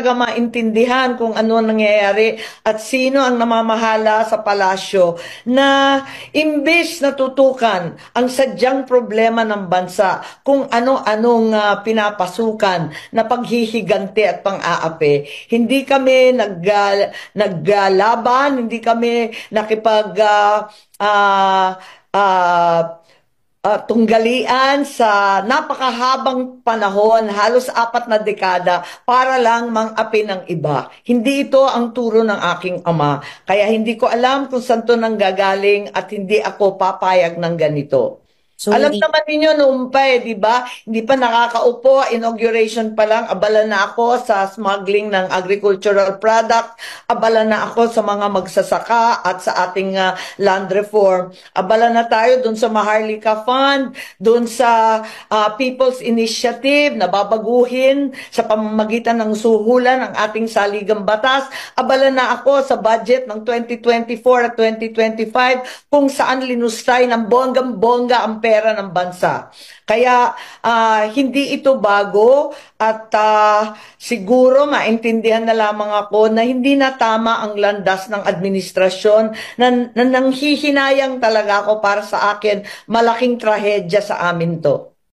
talaga maintindihan kung ano ang nangyayari at sino ang namamahala sa palasyo na imbes na tutukan ang sadyang problema ng bansa kung ano-anong pinapasukan na paghihiganti at pang-aapi. Hindi kami naggalaban, hindi kami nakipag ah, ah, tunggalian sa napakahabang panahon, halos 4 na dekada, para lang mang-api ng iba. Hindi ito ang turo ng aking ama. Kaya hindi ko alam kung saan to nanggagaling at hindi ako papayag ng ganito. So Alam hindi naman ninyo noon pa di ba? Hindi pa nakakaupo, inauguration pa lang, abala na ako sa smuggling ng agricultural product, abala na ako sa mga magsasaka at sa ating land reform. Abala na tayo dun sa Maharlika Fund, dun sa People's Initiative na babaguhin sa pamamagitan ng suhulan ng ating saligang batas. Abala na ako sa budget ng 2024 at 2025 kung saan linustay ng bonggang-bongga ang pera ng bansa. Kaya hindi ito bago at siguro maintindihan na lamang ako na hindi na tama ang landas ng administrasyon na nanghihinayang talaga ako para sa akin malaking trahedya sa amin to.